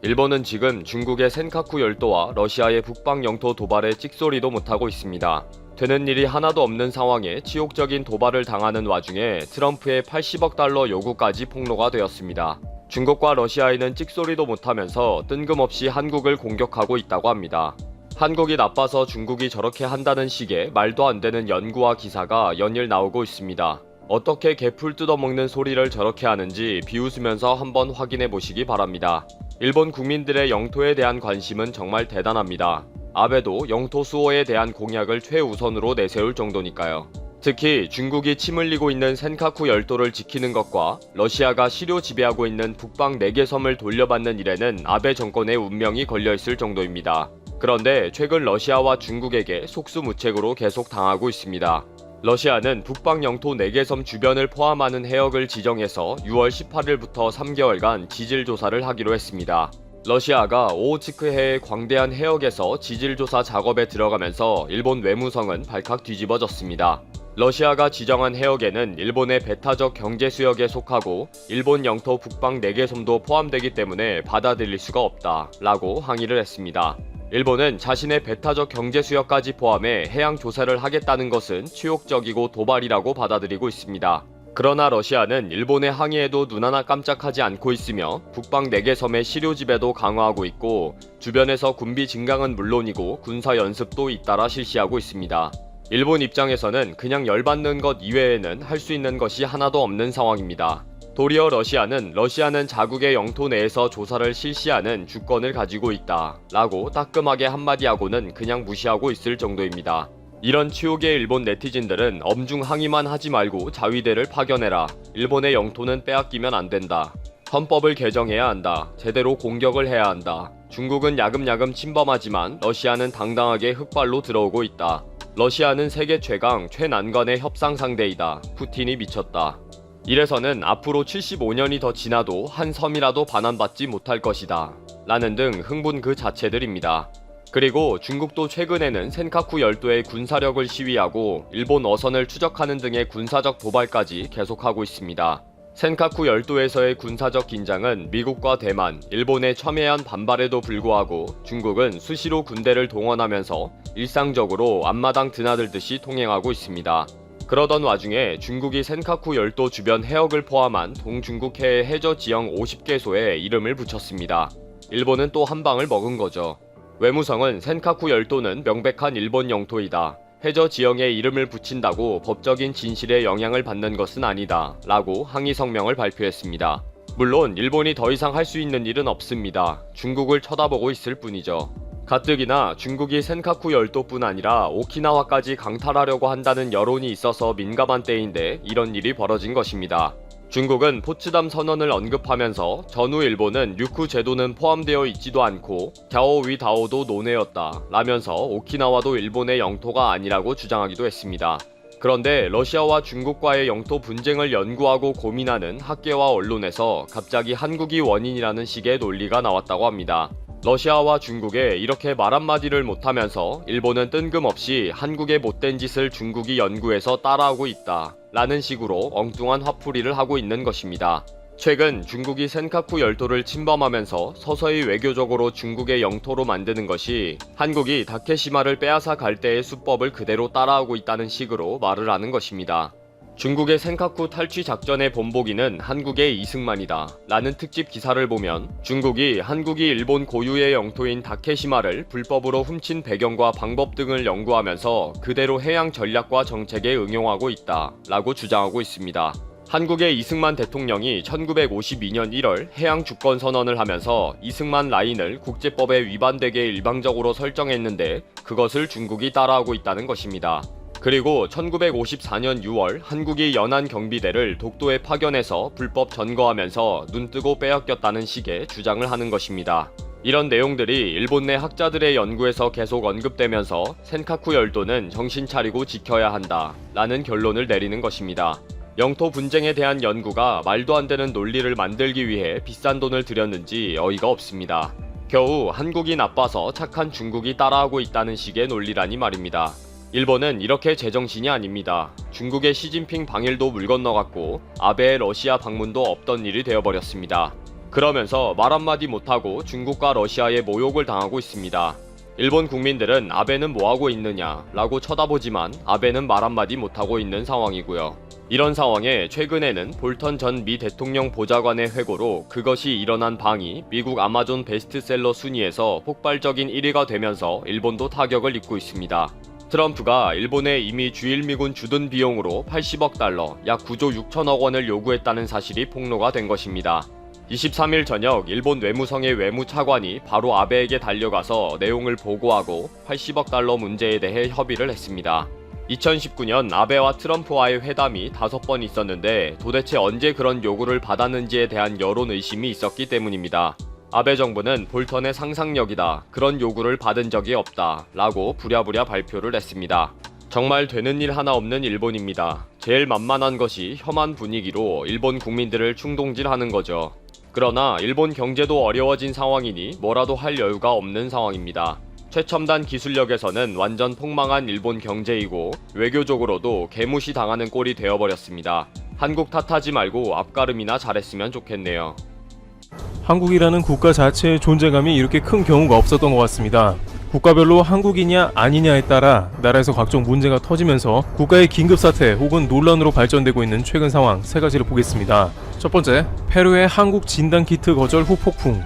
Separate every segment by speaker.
Speaker 1: 일본은 지금 중국의 센카쿠 열도와 러시아의 북방 영토 도발에 찍소리도 못하고 있습니다. 되는 일이 하나도 없는 상황에 치욕적인 도발을 당하는 와중에 트럼프의 80억 달러 요구까지 폭로가 되었습니다. 중국과 러시아에는 찍소리도 못하면서 뜬금없이 한국을 공격하고 있다고 합니다. 한국이 나빠서 중국이 저렇게 한다는 식의 말도 안 되는 연구와 기사가 연일 나오고 있습니다. 어떻게 개풀 뜯어먹는 소리를 저렇게 하는지 비웃으면서 한번 확인해 보시기 바랍니다. 일본 국민들의 영토에 대한 관심은 정말 대단합니다. 아베도 영토 수호에 대한 공약을 최우선으로 내세울 정도니까요. 특히 중국이 침 흘리고 있는 센카쿠 열도를 지키는 것과 러시아가 시료 지배하고 있는 북방 4개 섬을 돌려받는 일에는 아베 정권의 운명이 걸려있을 정도입니다. 그런데 최근 러시아와 중국에게 속수무책으로 계속 당하고 있습니다. 러시아는 북방 영토 4개 섬 주변을 포함하는 해역을 지정해서 6월 18일부터 3개월간 지질조사를 하기로 했습니다. 러시아가 오호츠크해의 광대한 해역에서 지질조사 작업에 들어가면서 일본 외무성은 발칵 뒤집어졌습니다. 러시아가 지정한 해역에는 일본의 배타적 경제수역에 속하고 일본 영토 북방 4개 섬도 포함되기 때문에 받아들일 수가 없다 라고 항의를 했습니다. 일본은 자신의 배타적 경제수역까지 포함해 해양 조사를 하겠다는 것은 치욕적이고 도발이라고 받아들이고 있습니다. 그러나 러시아는 일본의 항의에도 눈 하나 깜짝하지 않고 있으며 북방 4개 섬의 시료 지배도 강화하고 있고 주변에서 군비 증강은 물론이고 군사 연습도 잇따라 실시하고 있습니다. 일본 입장에서는 그냥 열받는 것 이외에는 할 수 있는 것이 하나도 없는 상황입니다. 도리어 러시아는 자국의 영토 내에서 조사를 실시하는 주권을 가지고 있다 라고 따끔하게 한마디하고는 그냥 무시하고 있을 정도입니다. 이런 치욕의 일본 네티즌들은 엄중 항의만 하지 말고 자위대를 파견해라. 일본의 영토는 빼앗기면 안 된다. 헌법을 개정해야 한다. 제대로 공격을 해야 한다. 중국은 야금야금 침범하지만 러시아는 당당하게 흑발로 들어오고 있다. 러시아는 세계 최강 최난관의 협상 상대이다. 푸틴이 미쳤다. 이래서는 앞으로 75년이 더 지나도 한 섬이라도 반환받지 못할 것이다. 라는 등 흥분 그 자체들입니다. 그리고 중국도 최근에는 센카쿠 열도의 군사력을 시위하고 일본 어선을 추적하는 등의 군사적 도발까지 계속하고 있습니다. 센카쿠 열도에서의 군사적 긴장은 미국과 대만, 일본의 첨예한 반발에도 불구하고 중국은 수시로 군대를 동원하면서 일상적으로 앞마당 드나들듯이 통행하고 있습니다. 그러던 와중에 중국이 센카쿠 열도 주변 해역을 포함한 동중국해의 해저 지형 50개소에 이름을 붙였습니다. 일본은 또 한 방을 먹은 거죠. 외무성은 센카쿠 열도는 명백한 일본 영토이다. 해저 지형에 이름을 붙인다고 법적인 진실에 영향을 받는 것은 아니다. 라고 항의 성명을 발표했습니다. 물론 일본이 더 이상 할 수 있는 일은 없습니다. 중국을 쳐다보고 있을 뿐이죠. 가뜩이나 중국이 센카쿠 열도뿐 아니라 오키나와까지 강탈하려고 한다는 여론이 있어서 민감한 때인데 이런 일이 벌어진 것입니다. 중국은 포츠담 선언을 언급하면서 전후 일본은 유쿠 제도는 포함되어 있지도 않고 갸오위다오도 논해였다 라면서 오키나와도 일본의 영토가 아니라고 주장하기도 했습니다. 그런데 러시아와 중국과의 영토 분쟁을 연구하고 고민하는 학계와 언론에서 갑자기 한국이 원인이라는 식의 논리가 나왔다고 합니다. 러시아와 중국에 이렇게 말 한마디를 못하면서 일본은 뜬금없이 한국의 못된 짓을 중국이 연구해서 따라하고 있다 라는 식으로 엉뚱한 화풀이를 하고 있는 것입니다. 최근 중국이 센카쿠 열도를 침범하면서 서서히 외교적으로 중국의 영토로 만드는 것이 한국이 다케시마를 빼앗아 갈 때의 수법을 그대로 따라하고 있다는 식으로 말을 하는 것입니다. 중국의 센카쿠 탈취 작전의 본보기는 한국의 이승만이다 라는 특집 기사를 보면 중국이 한국이 일본 고유의 영토인 다케시마를 불법으로 훔친 배경과 방법 등을 연구하면서 그대로 해양 전략과 정책에 응용하고 있다 라고 주장하고 있습니다. 한국의 이승만 대통령이 1952년 1월 해양 주권 선언을 하면서 이승만 라인을 국제법에 위반되게 일방적으로 설정했는데 그것을 중국이 따라하고 있다는 것입니다. 그리고 1954년 6월 한국이 연안 경비대를 독도에 파견해서 불법 점거하면서 눈뜨고 빼앗겼다는 식의 주장을 하는 것입니다. 이런 내용들이 일본 내 학자들의 연구에서 계속 언급되면서 센카쿠 열도는 정신 차리고 지켜야 한다 라는 결론을 내리는 것입니다. 영토 분쟁에 대한 연구가 말도 안 되는 논리를 만들기 위해 비싼 돈을 들였는지 어이가 없습니다. 겨우 한국이 나빠서 착한 중국이 따라하고 있다는 식의 논리라니 말입니다. 일본은 이렇게 제정신이 아닙니다. 중국의 시진핑 방일도 물 건너갔고 아베의 러시아 방문도 없던 일이 되어버렸습니다. 그러면서 말 한마디 못하고 중국과 러시아의 모욕을 당하고 있습니다. 일본 국민들은 아베는 뭐하고 있느냐 라고 쳐다보지만 아베는 말 한마디 못하고 있는 상황이고요. 이런 상황에 최근에는 볼턴 전 미 대통령 보좌관의 회고로 그것이 일어난 방이 미국 아마존 베스트셀러 순위에서 폭발적인 1위가 되면서 일본도 타격을 입고 있습니다. 트럼프가 일본에 이미 주일 미군 주둔 비용으로 80억 달러, 약 9조 6천억 원을 요구했다는 사실이 폭로가 된 것입니다. 23일 저녁 일본 외무성의 외무차관이 바로 아베에게 달려가서 내용을 보고하고 80억 달러 문제에 대해 협의를 했습니다. 2019년 아베와 트럼프와의 회담이 5번 있었는데 도대체 언제 그런 요구를 받았는지에 대한 여론 의심이 있었기 때문입니다. 아베 정부는 볼턴의 상상력이다, 그런 요구를 받은 적이 없다 라고 부랴부랴 발표를 했습니다. 정말 되는 일 하나 없는 일본입니다. 제일 만만한 것이 혐한 분위기로 일본 국민들을 충동질하는 거죠. 그러나 일본 경제도 어려워진 상황이니 뭐라도 할 여유가 없는 상황입니다. 최첨단 기술력에서는 완전 폭망한 일본 경제이고 외교적으로도 개무시 당하는 꼴이 되어버렸습니다. 한국 탓하지 말고 앞가름이나 잘했으면 좋겠네요.
Speaker 2: 한국이라는 국가 자체의 존재감이 이렇게 큰 경우가 없었던 것 같습니다. 국가별로 한국이냐 아니냐에 따라 나라에서 각종 문제가 터지면서 국가의 긴급사태 혹은 논란으로 발전되고 있는 최근 상황 3가지를 보겠습니다. 첫 번째, 페루의 한국 진단키트 거절 후폭풍.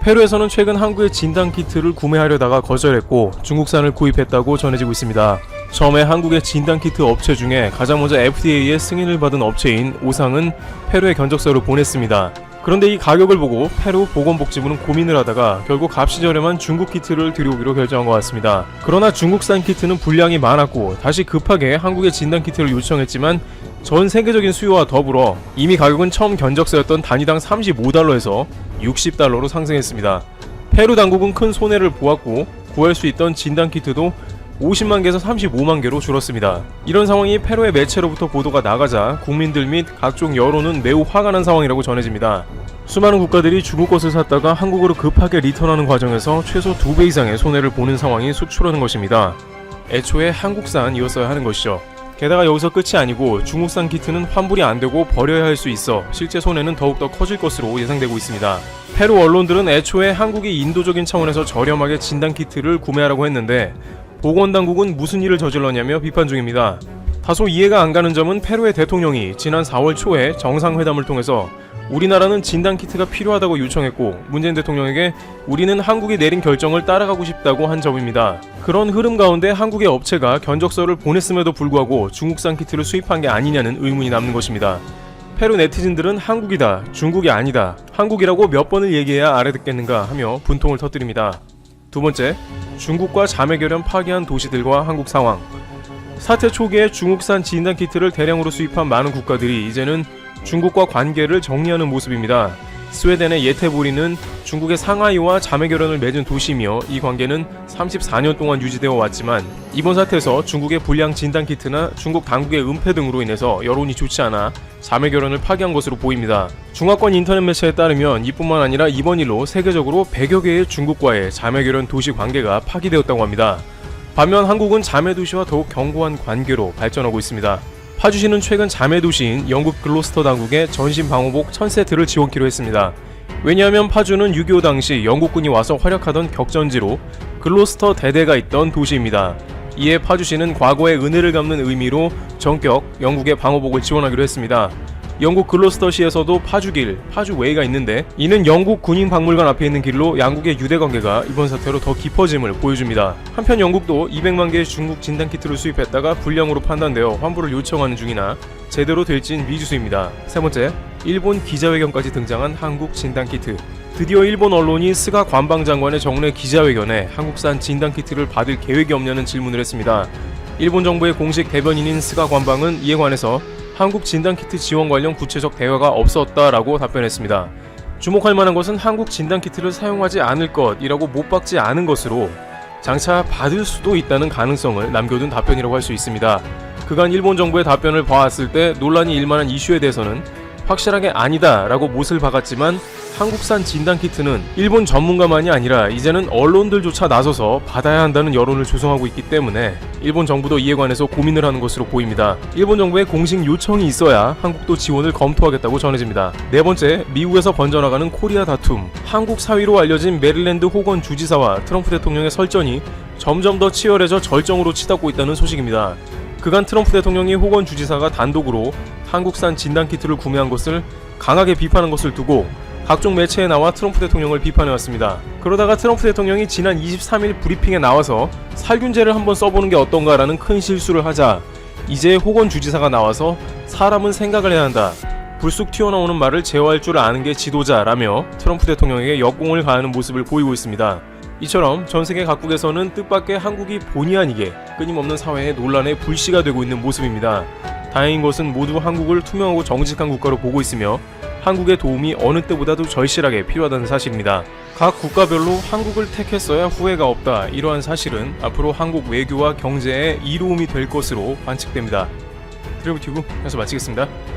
Speaker 2: 페루에서는 최근 한국의 진단키트를 구매하려다가 거절했고 중국산을 구입했다고 전해지고 있습니다. 처음에 한국의 진단키트 업체 중에 가장 먼저 FDA의 승인을 받은 업체인 오상은 페루에 견적서를 보냈습니다. 그런데 이 가격을 보고 페루 보건복지부는 고민을 하다가 결국 값이 저렴한 중국 키트를 들여오기로 결정한 것 같습니다. 그러나 중국산 키트는 분량이 많았고 다시 급하게 한국의 진단키트를 요청했지만 전 세계적인 수요와 더불어 이미 가격은 처음 견적서였던 단위당 35달러에서 60달러로 상승했습니다. 페루 당국은 큰 손해를 보았고 구할 수 있던 진단키트도 50만 개에서 35만 개로 줄었습니다. 이런 상황이 페루의 매체로부터 보도가 나가자 국민들 및 각종 여론은 매우 화가 난 상황이라고 전해집니다. 수많은 국가들이 중국 것을 샀다가 한국으로 급하게 리턴하는 과정에서 최소 2배 이상의 손해를 보는 상황이 속출하는 것입니다. 애초에 한국산이었어야 하는 것이죠. 게다가 여기서 끝이 아니고 중국산 키트는 환불이 안되고 버려야 할 수 있어 실제 손해는 더욱더 커질 것으로 예상되고 있습니다. 페루 언론들은 애초에 한국이 인도적인 차원에서 저렴하게 진단키트를 구매하라고 했는데 보건당국은 무슨 일을 저질렀냐며 비판 중입니다. 다소 이해가 안 가는 점은 페루의 대통령이 지난 4월 초에 정상회담을 통해서 우리나라는 진단키트가 필요하다고 요청했고 문재인 대통령에게 우리는 한국이 내린 결정을 따라가고 싶다고 한 점입니다. 그런 흐름 가운데 한국의 업체가 견적서를 보냈음에도 불구하고 중국산 키트를 수입한 게 아니냐는 의문이 남는 것입니다. 페루 네티즌들은 한국이다, 중국이 아니다, 한국이라고 몇 번을 얘기해야 알아듣겠는가 하며 분통을 터뜨립니다. 두 번째, 중국과 자매결연 파기한 도시들과 한국 상황. 사태 초기에 중국산 진단키트를 대량으로 수입한 많은 국가들이 이제는 중국과 관계를 정리하는 모습입니다. 스웨덴의 예테보리는 중국의 상하이와 자매결연을 맺은 도시이며 이 관계는 34년 동안 유지되어 왔지만 이번 사태에서 중국의 불량 진단키트나 중국 당국의 은폐 등으로 인해서 여론이 좋지 않아 자매결연을 파기한 것으로 보입니다. 중화권 인터넷 매체에 따르면 이뿐만 아니라 이번 일로 세계적으로 100여 개의 중국과의 자매결연 도시 관계가 파기되었다고 합니다. 반면 한국은 자매도시와 더욱 견고한 관계로 발전하고 있습니다. 파주시는 최근 자매도시인 영국 글로스터 당국에 전신 방호복 1000세트를 지원키로 했습니다. 왜냐하면 파주는 6.25 당시 영국군이 와서 활약하던 격전지로 글로스터 대대가 있던 도시입니다. 이에 파주시는 과거의 은혜를 갚는 의미로 전격 영국의 방호복을 지원하기로 했습니다. 영국 글로스터시에서도 파주길, 파주웨이가 있는데 이는 영국 군인박물관 앞에 있는 길로 양국의 유대관계가 이번 사태로 더 깊어짐을 보여줍니다. 한편 영국도 200만 개의 중국 진단키트를 수입했다가 불량으로 판단되어 환불을 요청하는 중이나 제대로 될진 미지수입니다. 세 번째, 일본 기자회견까지 등장한 한국 진단키트. 드디어 일본 언론이 스가 관방장관의 정례 기자회견에 한국산 진단키트를 받을 계획이 없냐는 질문을 했습니다. 일본 정부의 공식 대변인인 스가 관방은 이에 관해서 한국 진단키트 지원 관련 구체적 대화가 없었다라고 답변했습니다. 주목할 만한 것은 한국 진단키트를 사용하지 않을 것이라고 못 박지 않은 것으로 장차 받을 수도 있다는 가능성을 남겨둔 답변이라고 할 수 있습니다. 그간 일본 정부의 답변을 봐왔을 때 논란이 일만한 이슈에 대해서는 확실하게 아니다 라고 못을 박았지만 한국산 진단키트는 일본 전문가만이 아니라 이제는 언론들조차 나서서 받아야 한다는 여론을 조성하고 있기 때문에 일본 정부도 이에 관해서 고민을 하는 것으로 보입니다. 일본 정부의 공식 요청이 있어야 한국도 지원을 검토하겠다고 전해집니다. 네 번째, 미국에서 번져나가는 코리아 다툼. 한국 사위로 알려진 메릴랜드 호건 주지사와 트럼프 대통령의 설전이 점점 더 치열해져 절정으로 치닫고 있다는 소식입니다. 그간 트럼프 대통령이 호건 주지사가 단독으로 한국산 진단키트를 구매한 것을 강하게 비판한 것을 두고 각종 매체에 나와 트럼프 대통령을 비판해왔습니다. 그러다가 트럼프 대통령이 지난 23일 브리핑에 나와서 살균제를 한번 써보는 게 어떤가라는 큰 실수를 하자 이제 호건 주지사가 나와서 사람은 생각을 해야 한다. 불쑥 튀어나오는 말을 제어할 줄 아는 게 지도자라며 트럼프 대통령에게 역공을 가하는 모습을 보이고 있습니다. 이처럼 전세계 각국에서는 뜻밖의 한국이 본의 아니게 끊임없는 사회의 논란의 불씨가 되고 있는 모습입니다. 다행인 것은 모두 한국을 투명하고 정직한 국가로 보고 있으며 한국의 도움이 어느 때보다도 절실하게 필요하다는 사실입니다. 각 국가별로 한국을 택했어야 후회가 없다. 이러한 사실은 앞으로 한국 외교와 경제에 이로움이 될 것으로 관측됩니다. 트래블튜브 여기서 마치겠습니다.